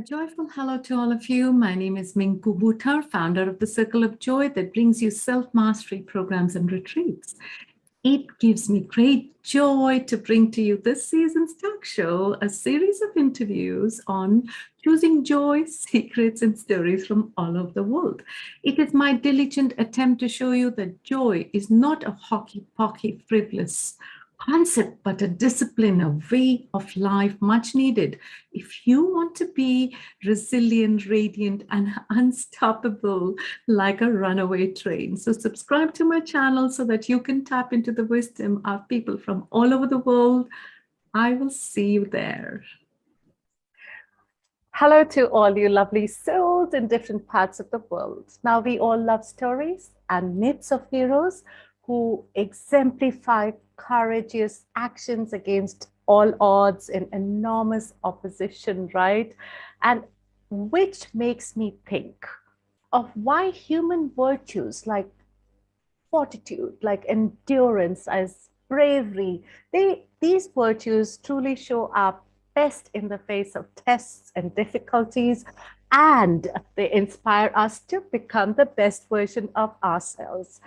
joyful hello to all of you. My name is Minnku Buttar, founder of the Circle of Joy that brings you self-mastery programs and retreats. It gives me great joy to bring to you this season's talk show, a series of interviews on choosing joy, secrets, and stories from all over the world. It is my diligent attempt to show you that joy is not a hockey-pocky, frivolous concept, but a discipline, a way of life much needed if you want to be resilient, radiant, and unstoppable like a runaway train. So subscribe to my channel so that you can tap into the wisdom of people from all over the world. I will see you there. Hello to all you lovely souls in different parts of the world. Now, we all love stories and myths of heroes who exemplify courageous actions against all odds and enormous opposition, right? And which makes me think of why human virtues like fortitude, like endurance, as bravery, these virtues truly show up best in the face of tests and difficulties, and they inspire us to become the best version of ourselves.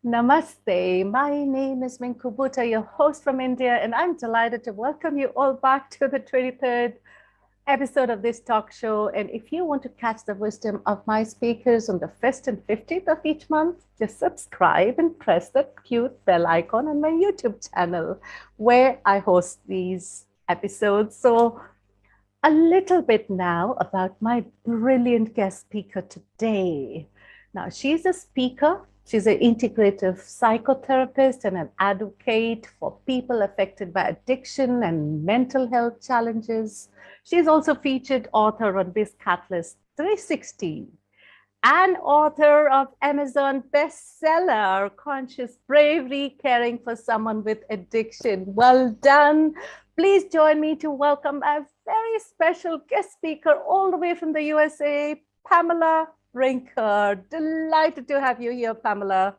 Namaste. My name is Minnku Buttar, your host from India, and I'm delighted to welcome you all back to the 23rd episode of this talk show. And if you want to catch the wisdom of my speakers on the 1st and 15th of each month, just subscribe and press the cute bell icon on my YouTube channel where I host these episodes. So a little bit now about my brilliant guest speaker today. Now, she's a speaker. She's an integrative psychotherapist and an advocate for people affected by addiction and mental health challenges. She's also featured author on Biz Catalyst 360 and author of Amazon bestseller, Conscious Bravery, Caring for Someone with Addiction. Well done. Please join me to welcome a very special guest speaker all the way from the USA, Pamela Brinker. Delighted to have you here, Pamela.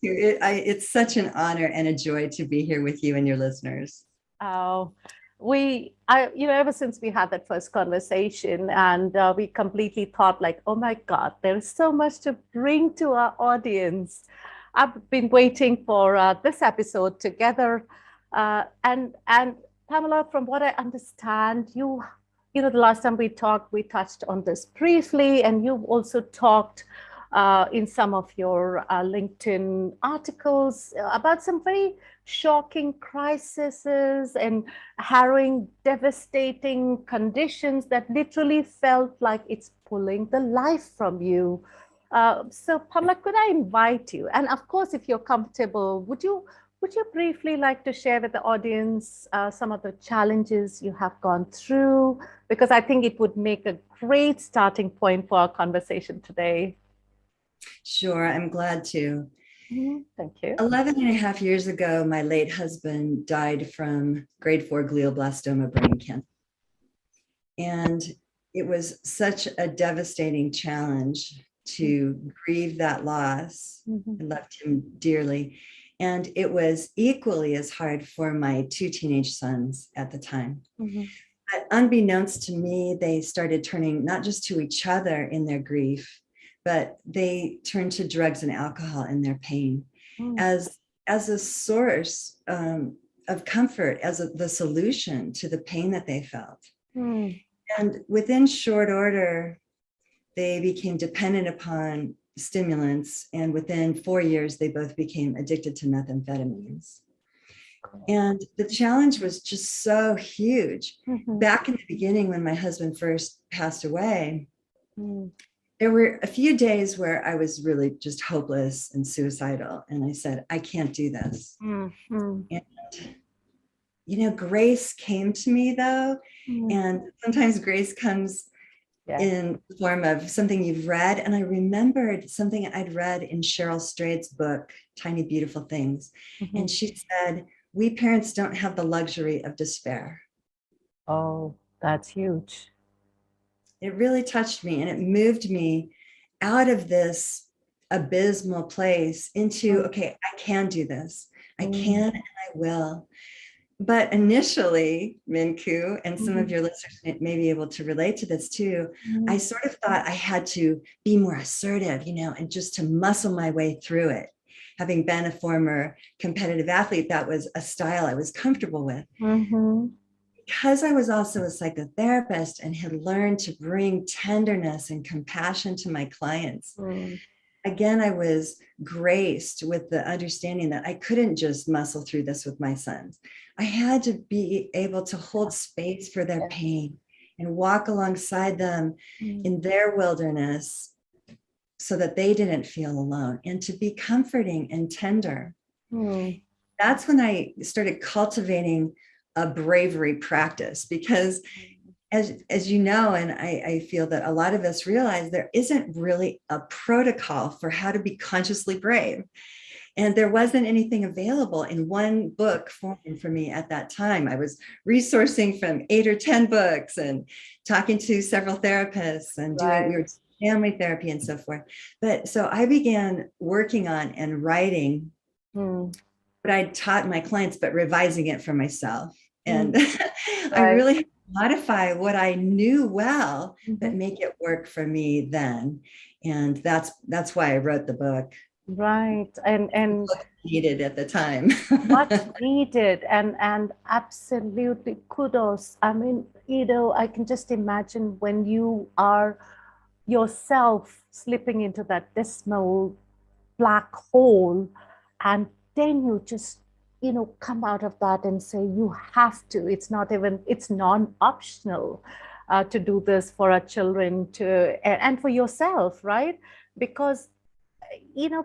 It's such an honor and a joy to be here with you and your listeners. Oh, ever since we had that first conversation, and we completely thought like, oh my God, there is so much to bring to our audience. I've been waiting for this episode together. And Pamela, from what I understand, the last time we talked, we touched on this briefly, and you've also talked in some of your LinkedIn articles about some very shocking crises and harrowing, devastating conditions that literally felt like it's pulling the life from you. So Pamela, could I invite you? And of course, if you're comfortable, would you briefly like to share with the audience some of the challenges you have gone through? Because I think it would make a great starting point for our conversation today. Sure, I'm glad to. Thank you. 11 and a half years ago, my late husband died from grade 4 glioblastoma brain cancer. And it was such a devastating challenge to grieve that loss. I loved him dearly. And it was equally as hard for my 2 teenage sons at the time. But unbeknownst to me, they started turning not just to each other in their grief, but they turned to drugs and alcohol in their pain as a source of comfort, as the solution to the pain that they felt. And within short order, they became dependent upon stimulants, and within 4 years, they both became addicted to methamphetamines. And the challenge was just so huge. Back in the beginning, when my husband first passed away, there were a few days where I was really just hopeless and suicidal. And I said, I can't do this. And, grace came to me though. And sometimes grace comes in the form of something you've read. And I remembered something I'd read in Cheryl Strayed's book, Tiny Beautiful Things. And she said, we parents don't have the luxury of despair. Oh, that's huge. It really touched me, and it moved me out of this abysmal place into, okay, I can do this. I can and I will. But initially, Minnku, and some of Mhm. your listeners may be able to relate to this too, Mhm. I sort of thought I had to be more assertive, and just to muscle my way through it. Having been a former competitive athlete, that was a style I was comfortable with. Mhm. Because I was also a psychotherapist and had learned to bring tenderness and compassion to my clients, Mm. again, I was graced with the understanding that I couldn't just muscle through this with my sons. I had to be able to hold space for their Yes. pain and walk alongside them Mm. in their wilderness so that they didn't feel alone, and to be comforting and tender. Mm. That's when I started cultivating a bravery practice, because as you know, and I feel that a lot of us realize, there isn't really a protocol for how to be consciously brave. And there wasn't anything available in one book form for me at that time. I was resourcing from 8 or 10 books and talking to several therapists and we were Right. doing family therapy and so forth. But so I began working on and writing Mm. what I taught my clients, but revising it for myself. And I Right. really had to modify what I knew well, but Mhm. make it work for me then. And that's why I wrote the book. Right. And Needed at the time. much needed, and absolutely kudos. I mean, I can just imagine when you are yourself slipping into that dismal black hole, and then you just come out of that and say you have to, it's non-optional to do this for our children, and for yourself, right? Because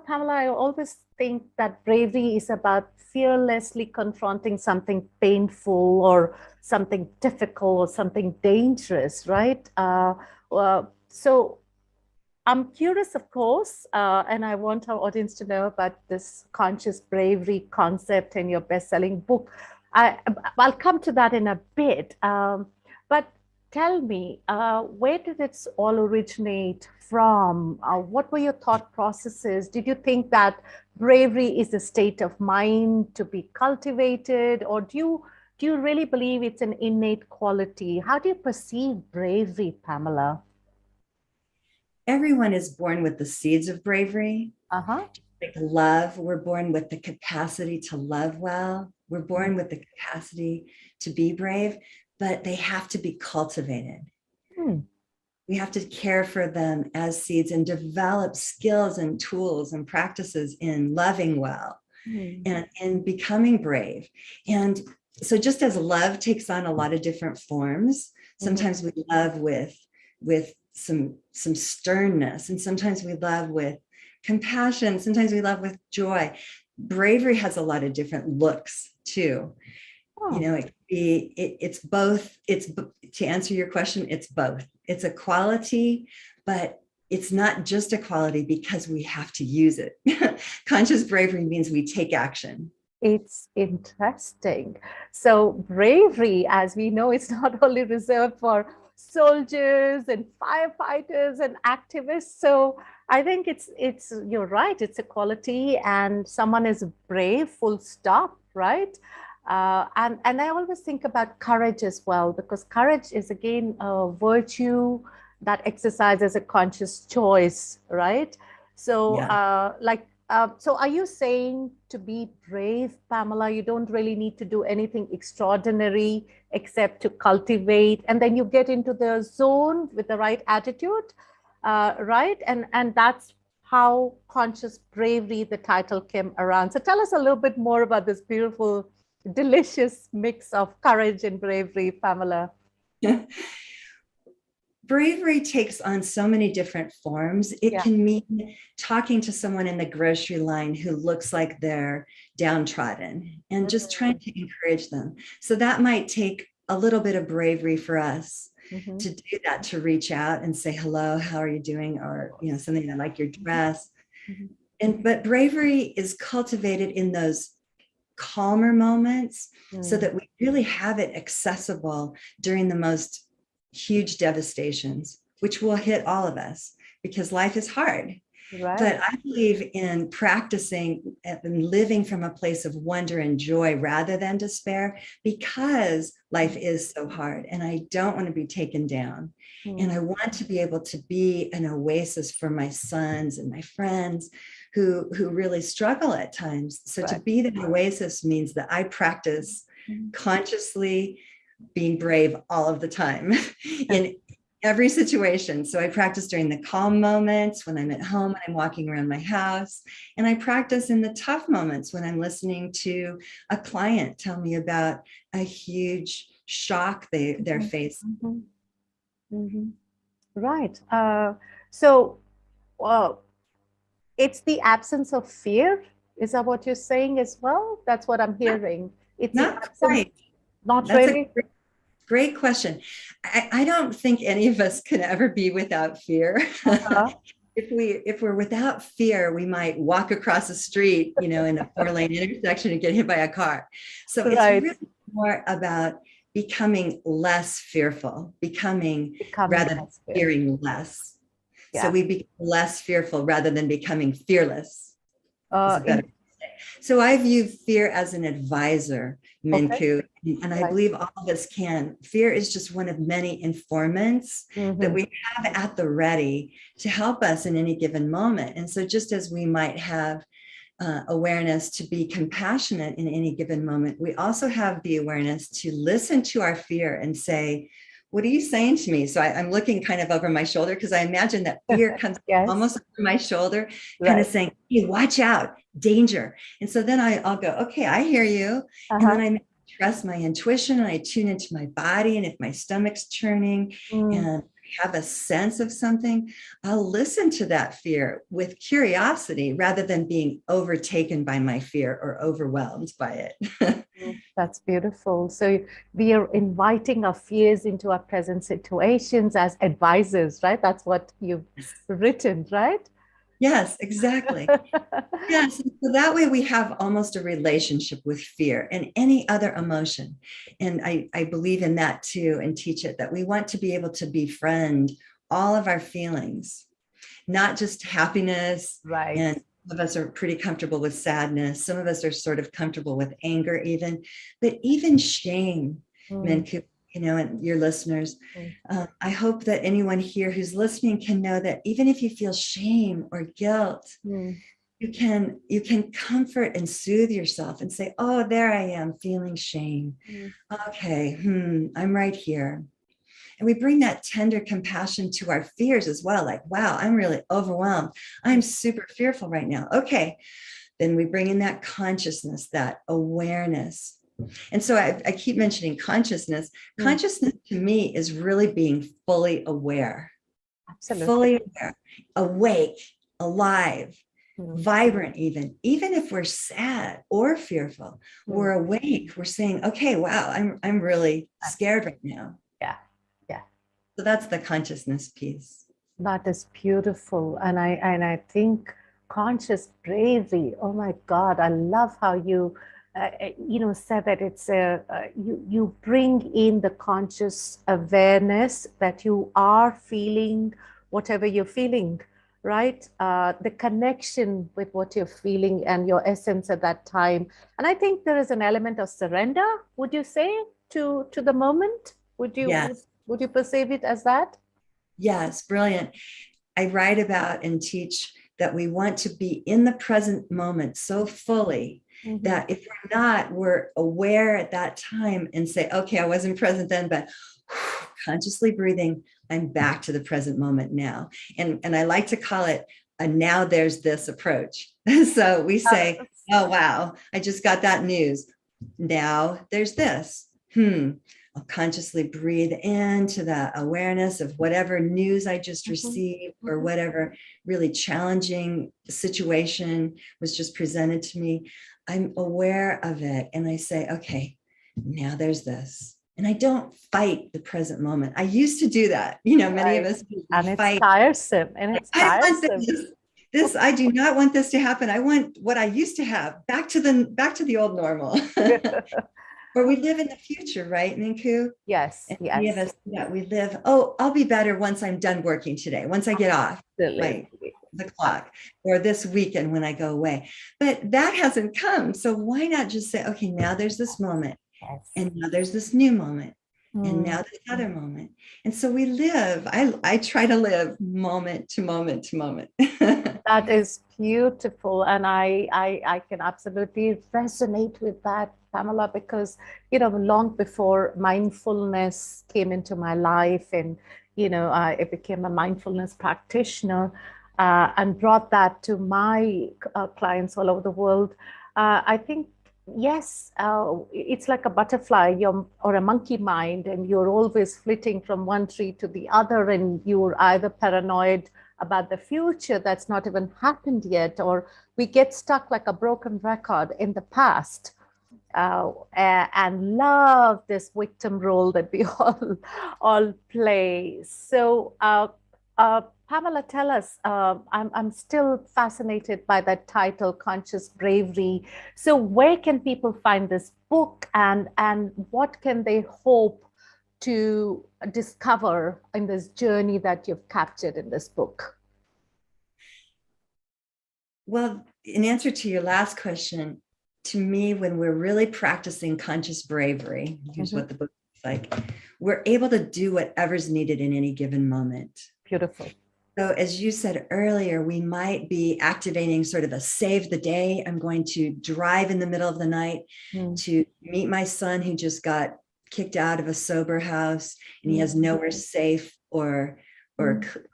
Pamela, I always think that bravery is about fearlessly confronting something painful or something difficult or something dangerous, right? So I'm curious, of course, and I want our audience to know about this conscious bravery concept in your best-selling book. I'll come to that in a bit. But tell me, where did it all originate from? What were your thought processes? Did you think that bravery is a state of mind to be cultivated, or do you really believe it's an innate quality? How do you perceive bravery, Pamela? Everyone is born with the seeds of bravery. Uh-huh. Like love, we're born with the capacity to love well. We're born with the capacity to be brave, but they have to be cultivated. Hmm. We have to care for them as seeds and develop skills and tools and practices in loving well Hmm. and in becoming brave. And so just as love takes on a lot of different forms, Mhm. sometimes we love with some sternness, and sometimes we love with compassion, sometimes we love with joy. Bravery has a lot of different looks too. Oh, It's both. It's, to answer your question, it's both. It's a quality, but it's not just a quality because we have to use it. Conscious bravery means we take action. it's interesting. So bravery, as we know, is not only reserved for soldiers and firefighters and activists. So I think it's you're right. It's a quality, and someone is brave, full stop, right? And I always think about courage as well, because courage is again a virtue that exercises a conscious choice, right? So, Yeah. so are you saying to be brave, Pamela, you don't really need to do anything extraordinary except to cultivate, and then you get into the zone with the right attitude, right? And that's how conscious bravery, the title, came around. So tell us a little bit more about this beautiful, delicious mix of courage and bravery, Pamela. Bravery takes on so many different forms. It Yeah. can mean talking to someone in the grocery line who looks like they're downtrodden and just trying to encourage them. So that might take a little bit of bravery for us Mhm. to do that, to reach out and say, hello, how are you doing? Or, something, I like your dress. Mhm. But bravery is cultivated in those calmer moments so Mm. that we really have it accessible during the most huge devastations, which will hit all of us because life is hard. Right. But I believe in practicing and living from a place of wonder and joy rather than despair, because life is so hard and I don't want to be taken down. And I want to be able to be an oasis for my sons and my friends who really struggle at times. So to be the oasis means that I practice consciously being brave all of the time in every situation. So I practice during the calm moments when I'm at home and I'm walking around my house. And I practice in the tough moments when I'm listening to a client tell me about a huge shock they're facing. Right. So it's the absence of fear. Is that what you're saying as well? That's what I'm hearing. It's not quite. Not That's really. a great question. I don't think any of us can ever be without fear. If we're without fear, we might walk across the street, in a 4-lane intersection and get hit by a car. So it's really more about becoming less fearful, becoming rather than fearing less. Yeah. So we become less fearful rather than becoming fearless. So I view fear as an advisor, Minnku, and I believe all of us can. Fear is just one of many informants that we have at the ready to help us in any given moment. And so just as we might have awareness to be compassionate in any given moment, we also have the awareness to listen to our fear and say, what are you saying to me? So I'm looking kind of over my shoulder because I imagine that fear comes almost over my shoulder, kind of saying, hey, watch out, danger. And so then I'll go, okay, I hear you. And then I trust my intuition and I tune into my body. And if my stomach's churning and have a sense of something, I'll listen to that fear with curiosity rather than being overtaken by my fear or overwhelmed by it. That's beautiful. So we are inviting our fears into our present situations as advisors, right? That's what you've written, right? Yes, exactly. Yes. So that way we have almost a relationship with fear and any other emotion. And I believe in that too, and teach it that we want to be able to befriend all of our feelings, not just happiness. And some of us are pretty comfortable with sadness. Some of us are sort of comfortable with anger even, but even shame, Minnku, and your listeners, I hope that anyone here who's listening can know that even if you feel shame or guilt, you can comfort and soothe yourself and say, oh, there I am feeling shame. Okay, I'm right here. And we bring that tender compassion to our fears as well. Like, wow, I'm really overwhelmed. I'm super fearful right now. Okay, then we bring in that consciousness, that awareness. And so I keep mentioning consciousness. Consciousness to me is really being fully aware. Absolutely. Fully aware, awake, alive, vibrant even if we're sad or fearful, we're awake. We're saying, okay, wow, I'm really scared right now. Yeah. So that's the consciousness piece. That is beautiful. And I think conscious bravery, oh my God, I love how you said that it's you bring in the conscious awareness that you are feeling whatever you're feeling, right? The connection with what you're feeling and your essence at that time. And I think there is an element of surrender, would you say, to the moment? Would you perceive it as that? Yes, brilliant. I write about and teach that we want to be in the present moment so fully that if we're not, we're aware at that time and say, okay, I wasn't present then, but consciously breathing, I'm back to the present moment now. And I like to call it a now there's this approach. So we say, oh, wow, I just got that news. Now there's this. I'll consciously breathe into the awareness of whatever news I just received or whatever really challenging situation was just presented to me. I'm aware of it. And I say, okay, now there's this. And I don't fight the present moment. I used to do that. Many of us and fight. It's tiresome. And it's tiresome. This, I do not want this to happen. I want what I used to have back to the old normal. Or we live in the future, right, Minnku? Yes, And yes. many of us, yeah, we live, oh, I'll be better once I'm done working today, once I get off the clock, or this weekend when I go away. But that hasn't come. So why not just say, okay, now there's this moment, Yes. and now there's this new moment, and now this other moment. And so we live, I try to live moment to moment to moment. That is beautiful. And I can absolutely resonate with that, Pamela, because, long before mindfulness came into my life, and, I became a mindfulness practitioner and brought that to my clients all over the world. I think, yes, it's like a butterfly or a monkey mind, and you're always flitting from one tree to the other, and you're either paranoid about the future that's not even happened yet, or we get stuck like a broken record in the past and love this victim role that we all play. So Pamela, tell us, I'm still fascinated by that title, Conscious Bravery. So where can people find this book, and what can they hope to discover in this journey that you've captured in this book? Well, in answer to your last question, to me, when we're really practicing conscious bravery, here's what the book is like, we're able to do whatever's needed in any given moment. Beautiful. So as you said earlier, we might be activating sort of a save the day. I'm going to drive in the middle of the night to meet my son who just got kicked out of a sober house, and he has nowhere safe or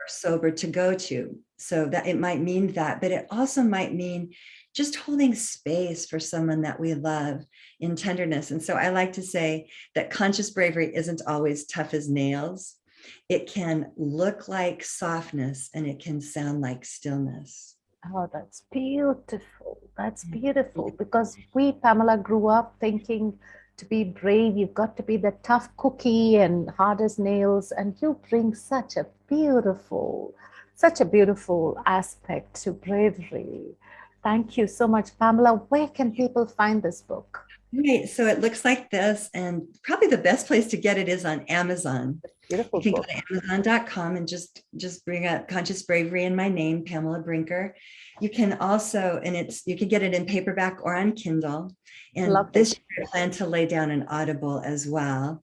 sober to go to. So that it might mean that, but it also might mean just holding space for someone that we love in tenderness. And so I like to say that conscious bravery isn't always tough as nails. It can look like softness, and it can sound like stillness. Oh, that's beautiful. That's beautiful, because we, Pamela, grew up thinking to be brave, you've got to be the tough cookie and hard as nails. And you bring such a beautiful aspect to bravery. Thank you so much, Pamela. Where can people find this book? Right. So it looks like this, and probably the best place to get it is on Amazon. Beautiful. You can go to Amazon.com and just bring up Conscious Bravery and my name, Pamela Brinker. You can also, you can get it in paperback or on Kindle. And this year I plan to lay down an Audible as well.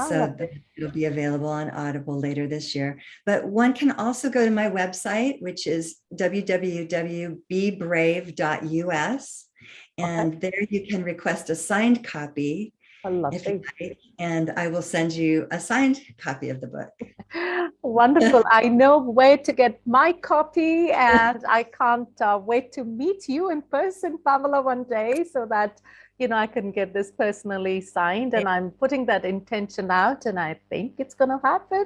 So it'll be available on Audible later this year. But one can also go to my website, which is www.bebrave.us. And there you can request a signed copy. If you like, and I will send you a signed copy of the book. Wonderful. I know where to get my copy, and I can't wait to meet you in person, Pamela, one day, so that I can get this personally signed. And I'm putting that intention out, and I think it's going to happen.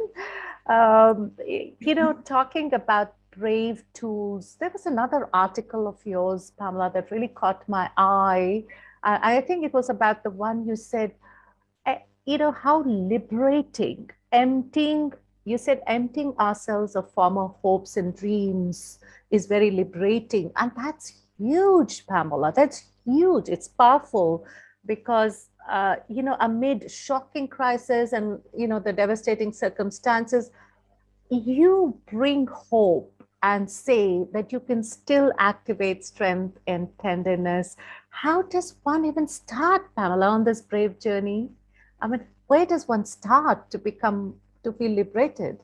Talking about brave tools, there was another article of yours, Pamela, that really caught my eye. I think it was about the one you said, how liberating, emptying ourselves of former hopes and dreams is very liberating. And that's huge, Pamela. That's huge. It's powerful, because, amid shocking crisis and, the devastating circumstances, you bring hope and say that you can still activate strength and tenderness. How does one even start, Pamela, on this brave journey? I mean, where does one start to feel liberated?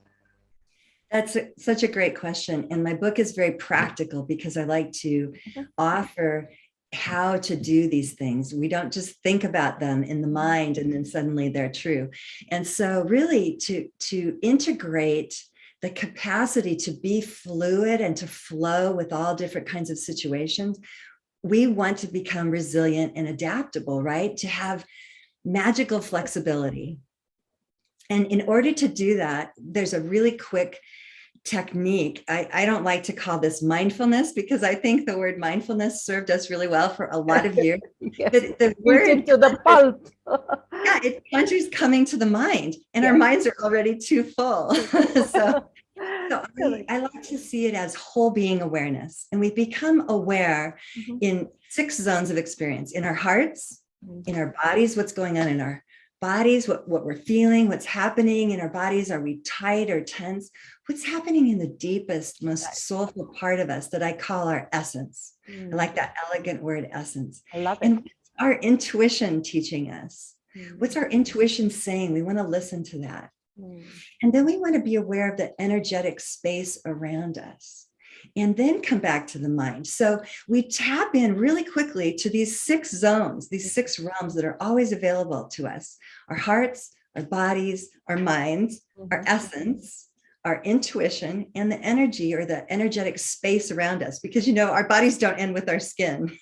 That's such a great question. And my book is very practical, because I like to offer how to do these things. We don't just think about them in the mind and then suddenly they're true. And so really to integrate the capacity to be fluid and to flow with all different kinds of situations, we want to become resilient and adaptable, right? To have magical flexibility. And in order to do that, there's a really quick technique. I don't like to call this mindfulness, because I think the word mindfulness served us really well for a lot of years. Yes. The word to the pulp. Yeah, it conjures coming to the mind, and our minds are already too full. So I like to see it as whole being awareness. And we become aware in 6 zones of experience: in our hearts, in our bodies, what's going on in our bodies, what we're feeling, what's happening in our bodies. Are we tight or tense? What's happening in the deepest, most soulful part of us that I call our essence? I like that elegant word, essence. I love it. And what's our intuition teaching us? What's our intuition saying? We want to listen to that. And then we want to be aware of the energetic space around us. And then come back to the mind. So we tap in really quickly to these 6 zones, these 6 realms that are always available to us: our hearts, our bodies, our minds, our essence, our intuition, and the energy or the energetic space around us. Because, you know, our bodies don't end with our skin.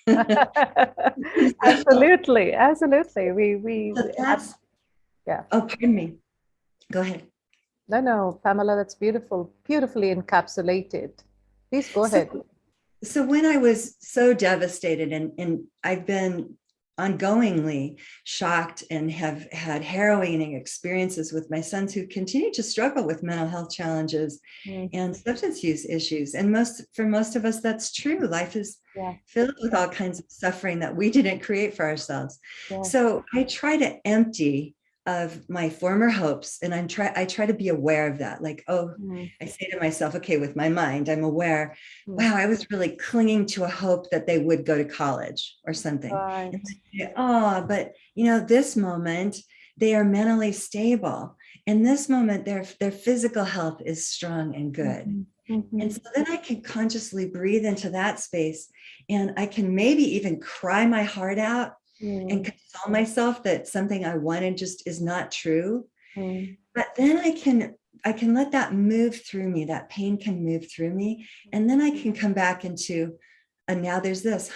Absolutely. Absolutely. So that's, yeah. Oh, pardon me. Go ahead. No, Pamela, that's beautiful, beautifully encapsulated. Please go ahead. So when I was so devastated, and I've been ongoingly shocked and have had harrowing experiences with my sons who continue to struggle with mental health challenges and substance use issues. And for most of us, that's true. Life is filled with all kinds of suffering that we didn't create for ourselves. So I try to empty of my former hopes, and I try to be aware of that. Like, I say to myself, okay, with my mind, I'm aware, wow, I was really clinging to a hope that they would go to college or something. Right. And but you know, this moment they are mentally stable. In this moment, their physical health is strong and good. And so then I can consciously breathe into that space, and I can maybe even cry my heart out and console myself that something I wanted just is not true. But then I can let that move through me. That pain can move through me. And then I can come back into, and now there's this,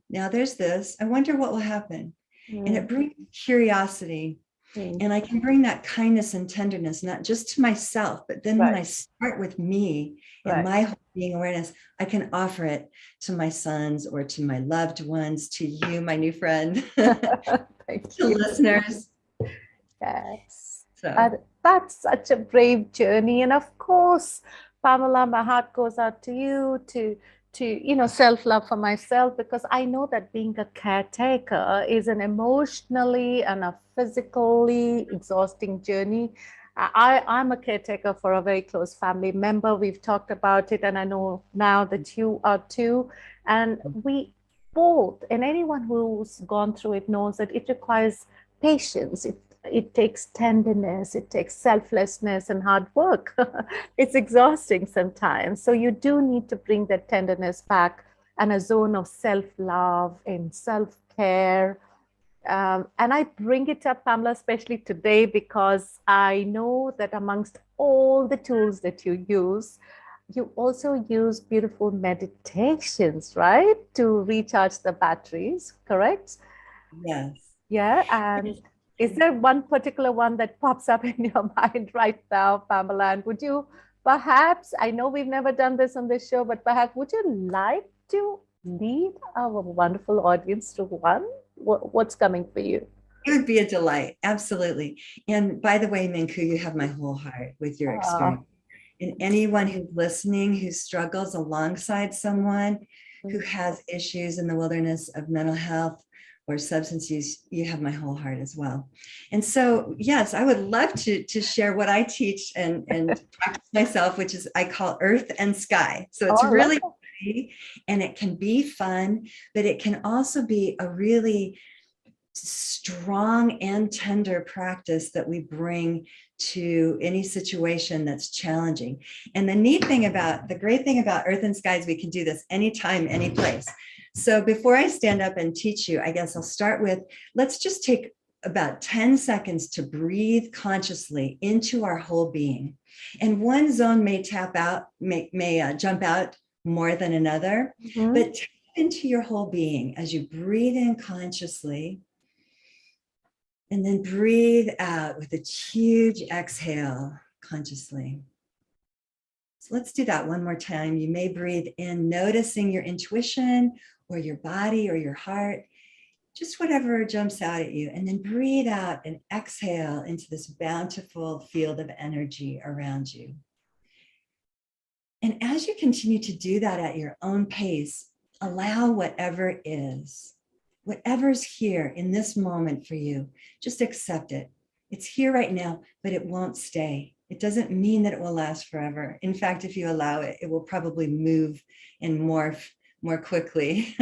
now there's this. I wonder what will happen. And it brings curiosity. And I can bring that kindness and tenderness, not just to myself, but then when I start with me and my whole being awareness, I can offer it to my sons or to my loved ones, to you, my new friend, Thank to you. listeners. Yes. So That's such a brave journey. And of course, Pamela, my heart goes out to you, to self-love for myself, because I know that being a caretaker is an emotionally and a physically exhausting journey. I'm a caretaker for a very close family member. We've talked about it, and I know now that you are too. And we both, and anyone who's gone through it knows that it requires patience. It takes tenderness, it takes selflessness and hard work. It's exhausting sometimes. So you do need to bring that tenderness back, and a zone of self-love and self-care. And I bring it up, Pamela, especially today, because I know that amongst all the tools that you also use beautiful meditations, right? To recharge the batteries, correct? yes. Yeah. And is there one particular one that pops up in your mind right now, Pamela? And would you perhaps, I know we've never done this on this show, but perhaps would you like to lead our wonderful audience to one? What's coming for you? It would be a delight. Absolutely. And by the way, Minnku, you have my whole heart with your experience. And anyone who's listening who struggles alongside someone who has issues in the wilderness of mental health or substance use, you have my whole heart as well. And so, yes, I would love to share what I teach and practice myself, which is I call earth and sky. So it's really pretty, and it can be fun, but it can also be a really strong and tender practice that we bring to any situation that's challenging. And the great thing about earth and sky is we can do this anytime, any place. So before I stand up and teach you, I guess I'll start with, let's just take about 10 seconds to breathe consciously into our whole being. And one zone may tap out, may jump out more than another, but tap into your whole being as you breathe in consciously. And then breathe out with a huge exhale consciously. So let's do that one more time. You may breathe in, noticing your intuition or your body or your heart, just whatever jumps out at you. And then breathe out and exhale into this bountiful field of energy around you. And as you continue to do that at your own pace, allow whatever is. whatever's here in this moment for you, just accept it. It's here right now, but it won't stay. It doesn't mean that it will last forever. In fact, if you allow it, it will probably move and morph more quickly.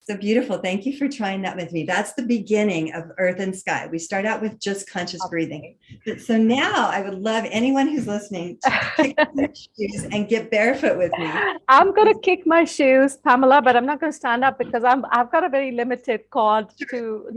So beautiful. Thank you for trying that with me. That's the beginning of Earth and Sky. We start out with just conscious breathing. So now I would love anyone who's listening to kick their shoes and get barefoot with me. I'm going to kick my shoes, Pamela, but I'm not going to stand up because I've got a very limited cord to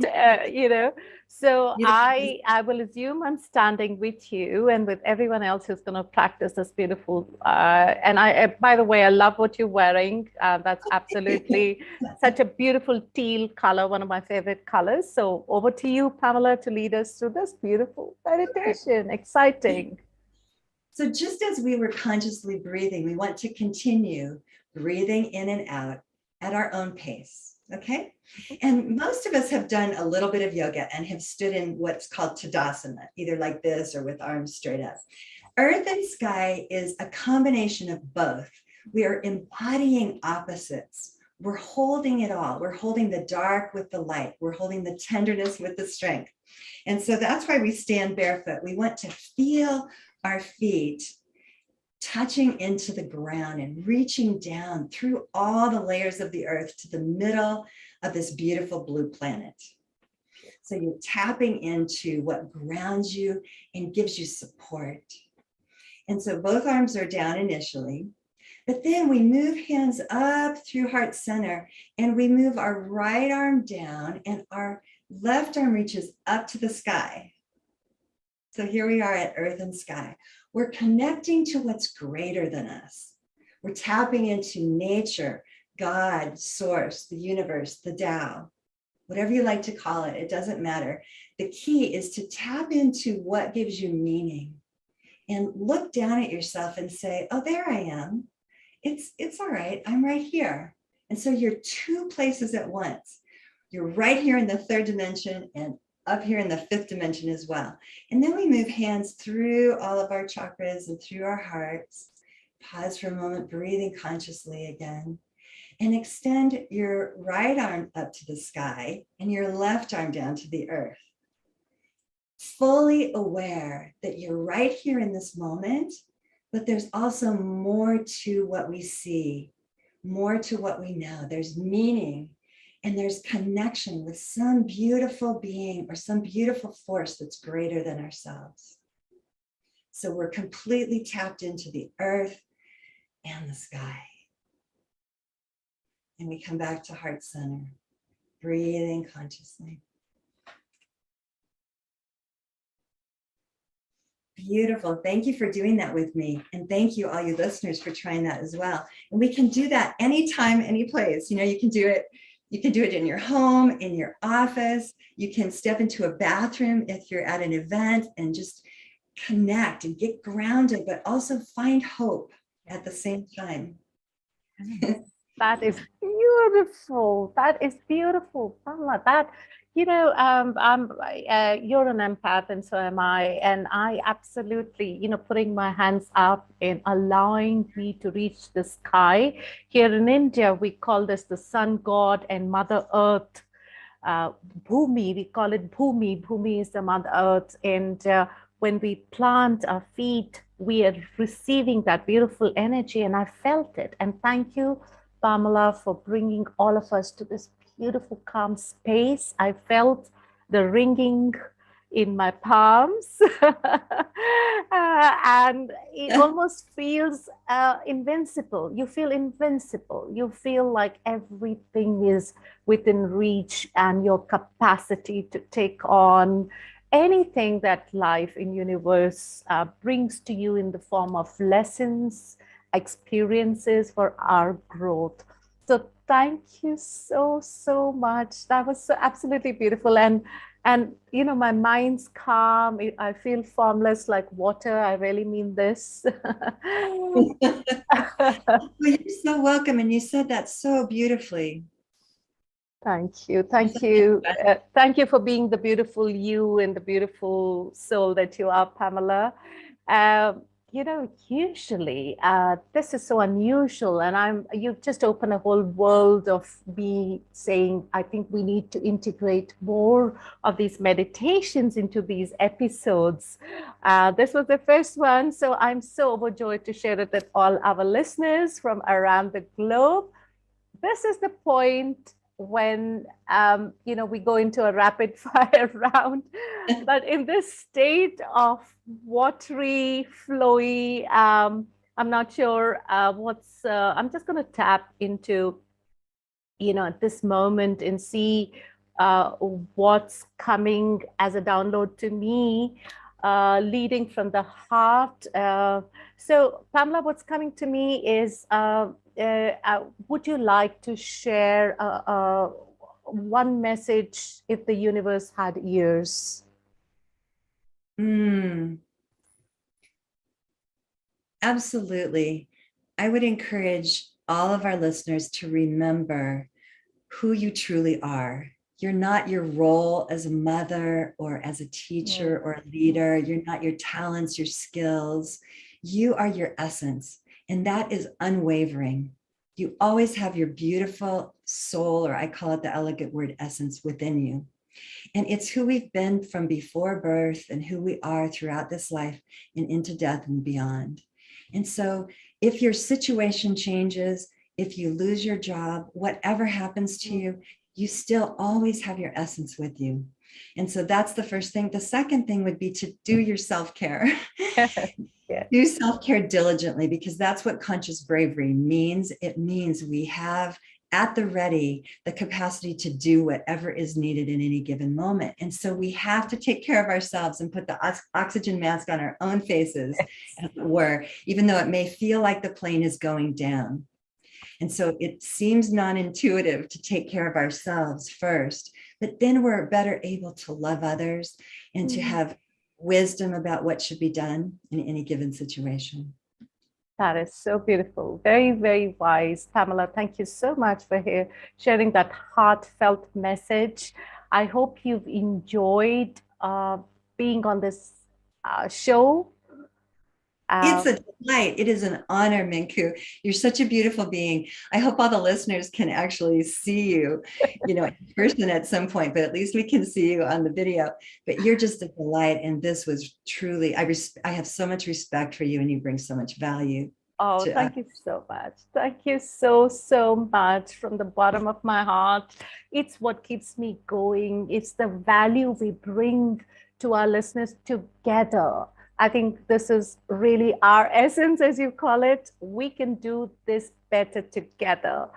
you know. So I will assume I'm standing with you and with everyone else who's going to practice this beautiful. And by the way, I love what you're wearing. That's absolutely such a beautiful teal color, one of my favorite colors. So over to you, Pamela, to lead us through this beautiful meditation. Exciting. So just as we were consciously breathing, we want to continue breathing in and out at our own pace. Okay. And most of us have done a little bit of yoga and have stood in what's called Tadasana, either like this or with arms straight up. Earth and Sky is a combination of both. We are embodying opposites. We're holding it all. We're holding the dark with the light. We're holding the tenderness with the strength. And so that's why we stand barefoot. We want to feel our feet touching into the ground and reaching down through all the layers of the earth to the middle of this beautiful blue planet. So you're tapping into what grounds you and gives you support. And so both arms are down initially, but then we move hands up through heart center and we move our right arm down and our left arm reaches up to the sky. So here we are at Earth and Sky. We're connecting to what's greater than us. We're tapping into nature, God, source, the universe, the Tao, whatever you like to call it, it doesn't matter. The key is to tap into what gives you meaning and look down at yourself and say, oh, there I am. It's all right, I'm right here. And so you're two places at once. You're right here in the third dimension and up here in the fifth dimension as well. And then we move hands through all of our chakras and through our hearts. Pause for a moment, breathing consciously again. And extend your right arm up to the sky and your left arm down to the earth. Fully aware that you're right here in this moment, but there's also more to what we see, more to what we know. There's meaning. And there's connection with some beautiful being or some beautiful force that's greater than ourselves. So we're completely tapped into the earth and the sky. And we come back to heart center, breathing consciously. Beautiful. Thank you for doing that with me. And thank you, all you listeners, for trying that as well. And we can do that anytime, any place. You know, you can do it. You can do it in your home, in your office. You can step into a bathroom if you're at an event and just connect and get grounded, but also find hope at the same time. That is beautiful. That is beautiful, Pamela. That, you know, you're an empath and so am I. And I absolutely, you know, putting my hands up and allowing me to reach the sky. Here in India, we call this the sun god and Mother Earth. Bhumi, we call it Bhumi. Bhumi is the Mother Earth. And when we plant our feet, we are receiving that beautiful energy. And I felt it. And thank you, Pamela, for bringing all of us to this beautiful, calm space. I felt the ringing in my palms and it almost feels invincible. You feel invincible. You feel like everything is within reach and your capacity to take on anything that life in universe brings to you in the form of lessons, experiences for our growth. So thank you so much. That was so absolutely beautiful. And you know, my mind's calm. I feel formless like water. I really mean this. Well, you're so welcome. And you said that so beautifully. Thank you. Thank you. Thank you for being the beautiful you and the beautiful soul that you are, Pamela. usually this is so unusual, and you've just opened a whole world of me saying, I think we need to integrate more of these meditations into these episodes. This was the first one, so I'm so overjoyed to share it with all our listeners from around the globe. This is the point when we go into a rapid fire round, but in this state of watery, flowy, I'm not sure I'm just going to tap into at this moment and see what's coming as a download to me, leading from the heart. So Pamela, what's coming to me is, would you like to share one message if the universe had ears? Absolutely. I would encourage all of our listeners to remember who you truly are. You're not your role as a mother or as a teacher or a leader. You're not your talents, your skills. You are your essence, and that is unwavering. You always have your beautiful soul, or I call it the elegant word essence, within you. And it's who we've been from before birth and who we are throughout this life and into death and beyond. And so if your situation changes, if you lose your job, whatever happens to you, you still always have your essence with you. And so that's the first thing. The second thing would be to do your self-care. Do self-care diligently, because that's what conscious bravery means. It means we have at the ready the capacity to do whatever is needed in any given moment. And so we have to take care of ourselves and put the oxygen mask on our own faces, as it were, even though it may feel like the plane is going down. And so it seems non-intuitive to take care of ourselves first, but then we're better able to love others and to have wisdom about what should be done in any given situation. That is so beautiful. Very, very wise. Pamela, thank you so much for sharing that heartfelt message. I hope you've enjoyed being on this show. It's a delight. It is an honor, Minnku. You're such a beautiful being. I hope all the listeners can actually see you, in person at some point, but at least we can see you on the video. But you're just a delight. And this was truly, I have so much respect for you, and you bring so much value. Oh, thank you so much. Thank you so, so much from the bottom of my heart. It's what keeps me going. It's the value we bring to our listeners together. I think this is really our essence, as you call it. We can do this better together.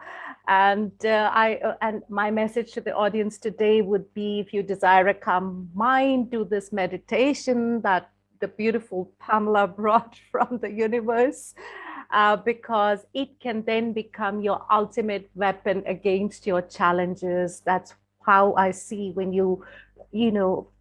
And and my message to the audience today would be, if you desire a calm mind, do this meditation that the beautiful Pamela brought from the universe, because it can then become your ultimate weapon against your challenges. That's how I see when you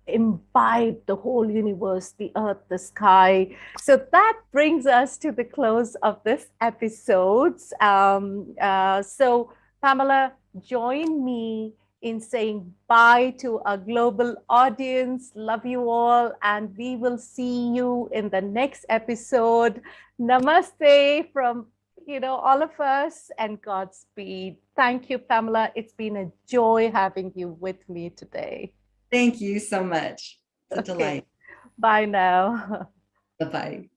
imbibe the whole universe, the earth, the sky. So that brings us to the close of this episode. So Pamela, join me in saying bye to our global audience. Love you all, and we will see you in the next episode. Namaste from all of us, and Godspeed. Thank you, Pamela. It's been a joy having you with me today. Thank you so much. It's a delight. Bye now. Bye-bye.